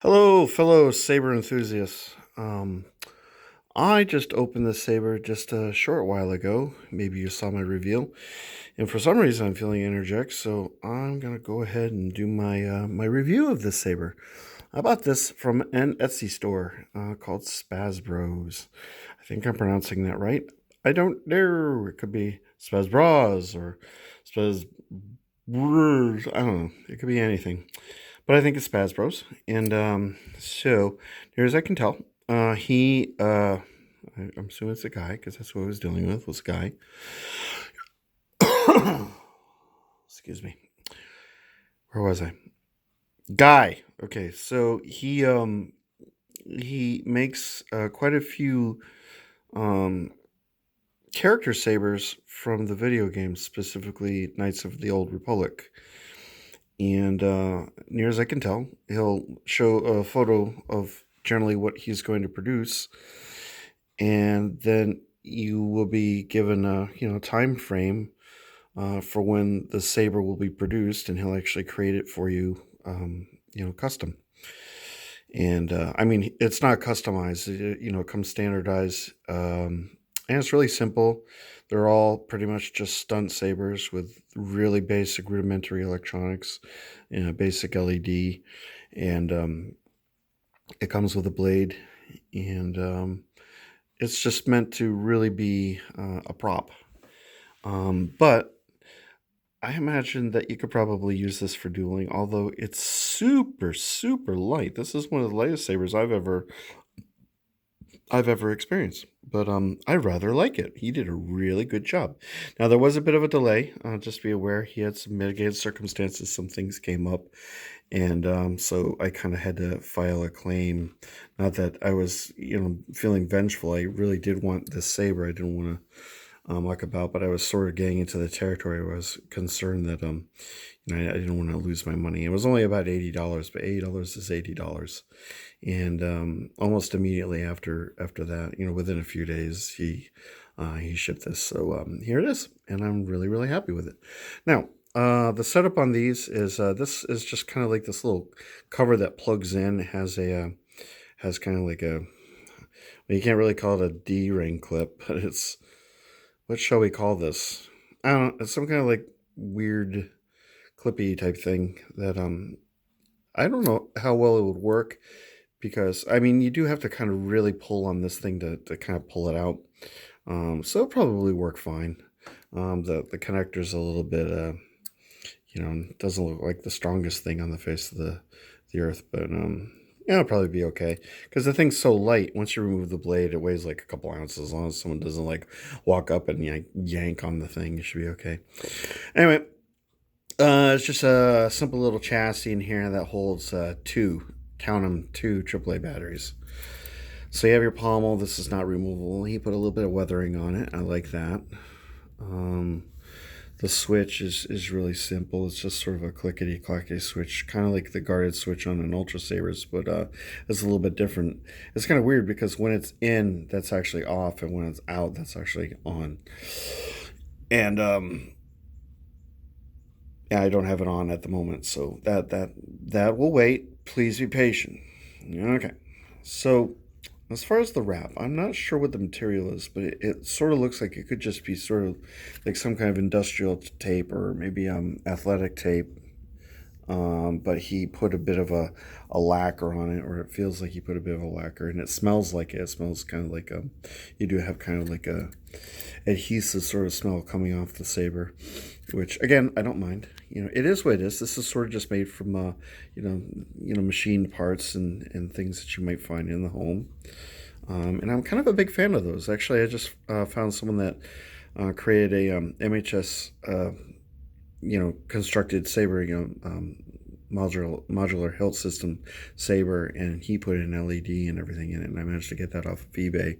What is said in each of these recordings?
Hello, fellow saber enthusiasts. I just opened this saber just a short while ago. Maybe you saw my reveal, and for some reason I'm feeling energetic, so I'm gonna go ahead and do my review of this saber. I bought this from an Etsy store called Spazbros. I think I'm pronouncing that right. I don't know. It could be Spazbros or Spaz. I don't know. It could be anything. But I think it's Spazbros. And so, near as I can tell, I'm assuming it's a guy because that's what I was dealing with, was a guy. Excuse me. Where was I? Guy. Okay, so he makes quite a few um, character sabers from the video games, specifically Knights of the Old Republic. And near as I can tell, he'll show a photo of generally what he's going to produce, and then you will be given a time frame for when the saber will be produced, and he'll actually create it for you, custom. And I mean, it's not customized; it comes standardized, and it's really simple. They're all pretty much just stunt sabers with really basic rudimentary electronics, basic LED, and it comes with a blade, and it's just meant to really be a prop. But I imagine that you could probably use this for dueling, although it's super, super light. This is one of the lightest sabers I've ever experienced. But I rather like it. He did a really good job. Now there was a bit of a delay. Just be aware he had some mitigated circumstances. Some things came up, and so I kind of had to file a claim. Not that I was feeling vengeful. I really did want this saber. I didn't want to muck about, but I was sort of getting into the territory. I was concerned that I didn't want to lose my money. It was only about $80, but $80 is $80. And almost immediately after that, within a few days, he shipped this. So here it is, and I'm really, really happy with it. Now, the setup on these is this is just kind of like this little cover that plugs in. It has kind of like a, well, you can't really call it a D-ring clip, but it's, what shall we call this? I don't know. It's some kind of like weird clippy type thing that I don't know how well it would work, because I mean you do have to kind of really pull on this thing to kind of pull it out. So it'll probably work fine. The connector's a little bit doesn't look like the strongest thing on the face of the earth, but yeah, it'll probably be okay, because the thing's so light. Once you remove the blade, it weighs like a couple ounces. As long as someone doesn't like walk up and yank on the thing, it should be okay. Anyway, it's just a simple little chassis in here that holds count them, two AAA batteries. So you have your pommel. This is not removable. He put a little bit of weathering on it. I like that. The switch is really simple. It's just sort of a clickety-clackety switch, kind of like the guarded switch on an Ultra Sabers, but it's a little bit different. It's kind of weird because when it's in, that's actually off, and when it's out, that's actually on. And yeah, I don't have it on at the moment, so that will wait. Please be patient. Okay, so as far as the wrap, I'm not sure what the material is, but it sort of looks like it could just be sort of like some kind of industrial tape, or maybe athletic tape. But he put a bit of a lacquer on it, or it feels like he put a bit of a lacquer, and it smells like it. It smells kind of like you do have kind of like a adhesive sort of smell coming off the saber, which again I don't mind. It is what it is. This is sort of just made from machined parts and things that you might find in the home. And I'm kind of a big fan of those. Actually, I just found someone that created a MHS constructed saber, modular hilt system saber, and he put an LED and everything in it, and I managed to get that off of eBay.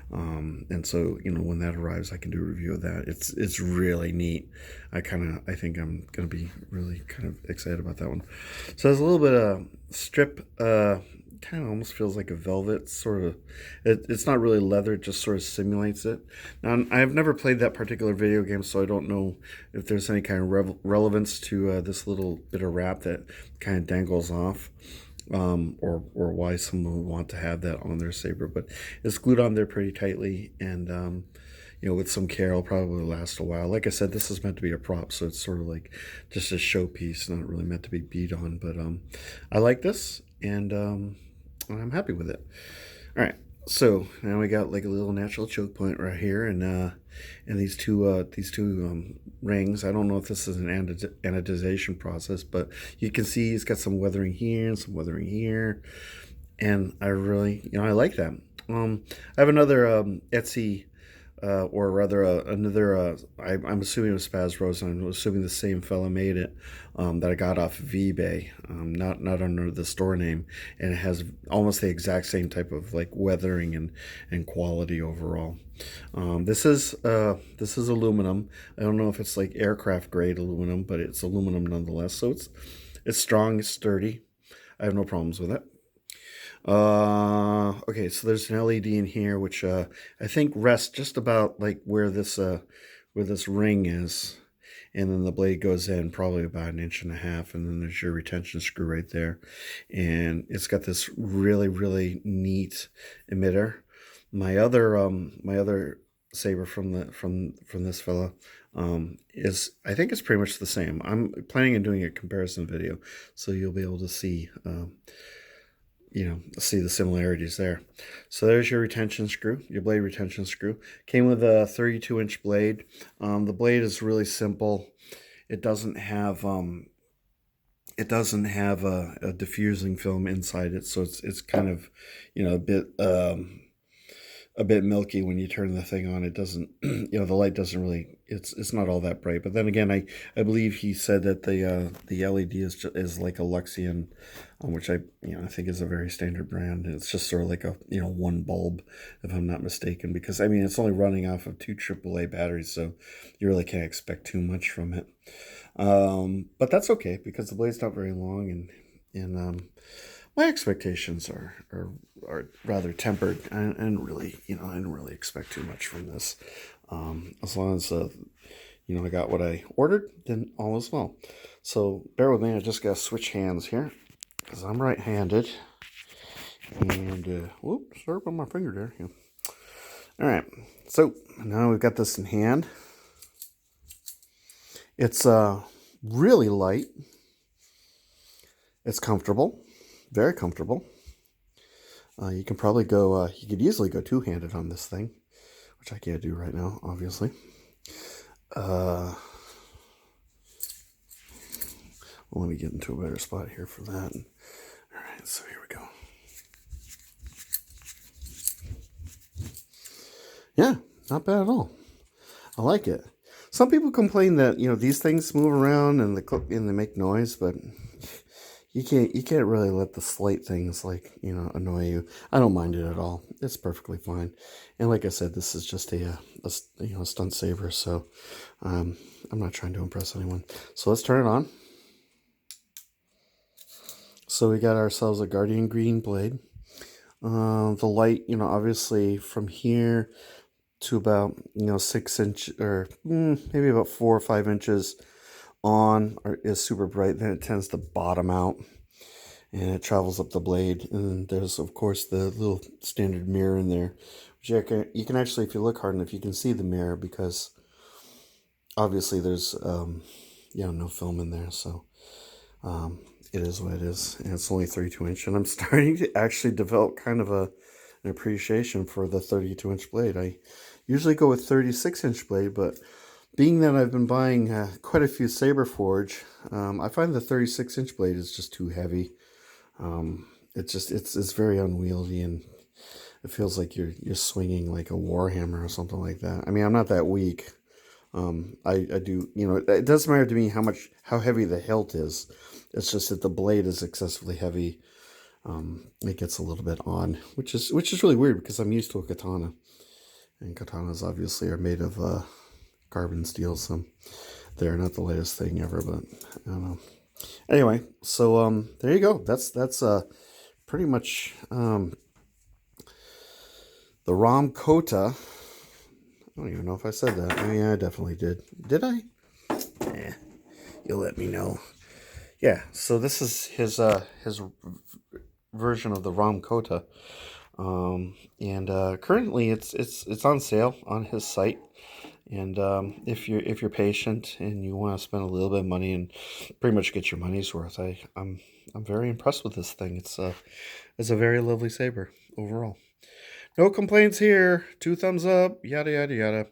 And so when that arrives, I can do a review of that. It's really neat. I think I'm gonna be really kind of excited about that one. So there's a little bit of strip, kind of almost feels like a velvet sort of. It's not really leather, it just sort of simulates it. Now, I've never played that particular video game, so I don't know if there's any kind of relevance to this little bit of wrap that kind of dangles off. or why someone would want to have that on their saber. But it's glued on there pretty tightly, and you know, with some care, it'll probably last a while. Like I said, this is meant to be a prop, so it's sort of like just a showpiece, not really meant to be beat on. But I like this, and I'm happy with it. All right, so now we got like a little natural choke point right here, and these two rings. I don't know if this is an anodization process, but you can see it's got some weathering here and some weathering here, and I really, I like that. I have another Etsy, or rather another. I'm assuming it was Spazbros, and I'm assuming the same fella made it. That I got off of eBay, not under the store name, and it has almost the exact same type of like weathering and quality overall. This is aluminum. I don't know if it's like aircraft grade aluminum, but it's aluminum nonetheless. So it's strong, it's sturdy. I have no problems with it. Okay, so there's an LED in here, which I think rests just about like where this ring is, and then the blade goes in probably about 1.5 inches, and then there's your retention screw right there, and it's got this really neat emitter. My other saber from this fella is, I think it's pretty much the same. I'm planning on doing a comparison video, so you'll be able to see. See the similarities there. So there's your retention screw, your blade retention screw. Came with a 32-inch blade. The blade is really simple. It doesn't have a diffusing film inside it, so it's kind of, a bit milky when you turn the thing on. It doesn't, the light doesn't really, it's not all that bright. But then again, I believe he said that the LED is like a Luxian, which I think is a very standard brand. It's just sort of like a one bulb, if I'm not mistaken, because I mean it's only running off of 2 AAA batteries, so you really can't expect too much from it. But that's okay because the blade's not very long, and my expectations are rather tempered. And really, I didn't really expect too much from this. As long as I got what I ordered, then all is well. So bear with me. I just got to switch hands here because I'm right-handed. And whoops, sorry about my finger there. Yeah. All right. So now we've got this in hand. It's really light. It's comfortable. Very comfortable. You can probably go, you could easily go two-handed on this thing, which I can't do right now, obviously. Let me get into a better spot here for that. All right, so here we go. Yeah, not bad at all. I like it. Some people complain that, these things move around and they make noise, but you can't really let the slight things annoy you. I don't mind it at all. It's perfectly fine. And like I said, this is just a stunt saver, so I'm not trying to impress anyone. So let's turn it on. So we got ourselves a Guardian Green blade. The light, obviously from here to about 6 inch or maybe about 4 or 5 inches on is super bright. Then it tends to bottom out and it travels up the blade, and there's of course the little standard mirror in there, which you can actually, if you look hard enough, you can see the mirror, because obviously there's no film in there, so it is what it is, and it's only 32-inch, and I'm starting to actually develop kind of an appreciation for the 32-inch blade. I usually go with 36-inch blade, but being that I've been buying quite a few Saberforge, I find the 36-inch blade is just too heavy. It's very unwieldy, and it feels like you're swinging like a warhammer or something like that. I mean, I'm not that weak. I do, it doesn't matter to me how heavy the hilt is. It's just that the blade is excessively heavy. It gets a little bit odd, which is really weird because I'm used to a katana, and katanas obviously are made of carbon steel, so they're not the latest thing ever, but I don't know. Anyway, so there you go. That's pretty much the Rahm Kota. I don't even know if I said that. I mean, I definitely did. Did I? You'll let me know. Yeah, so this is his version of the Rahm Kota. And currently it's on sale on his site. And if you're patient and you want to spend a little bit of money and pretty much get your money's worth, I'm very impressed with this thing. It's a very lovely saber overall. No complaints here. 2 thumbs up. Yada yada yada.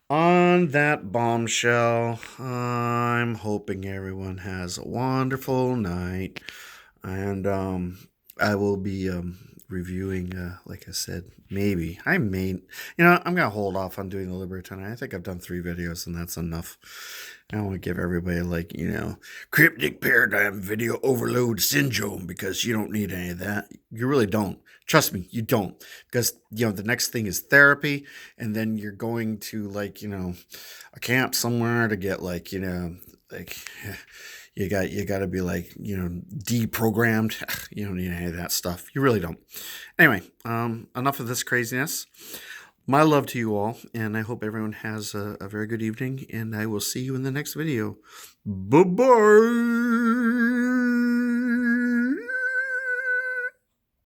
On that bombshell, I'm hoping everyone has a wonderful night. And I will be reviewing, like I said, maybe. I'm going to hold off on doing the Libertine. I think I've done 3 videos, and that's enough. I don't want to give everybody, cryptic paradigm video overload syndrome, because you don't need any of that. You really don't. Trust me, you don't. Because, the next thing is therapy, and then you're going to, a camp somewhere to get, like, you got to be deprogrammed. You don't need any of that stuff. You really don't. Anyway, enough of this craziness. My love to you all, and I hope everyone has a very good evening, and I will see you in the next video. Bye-bye.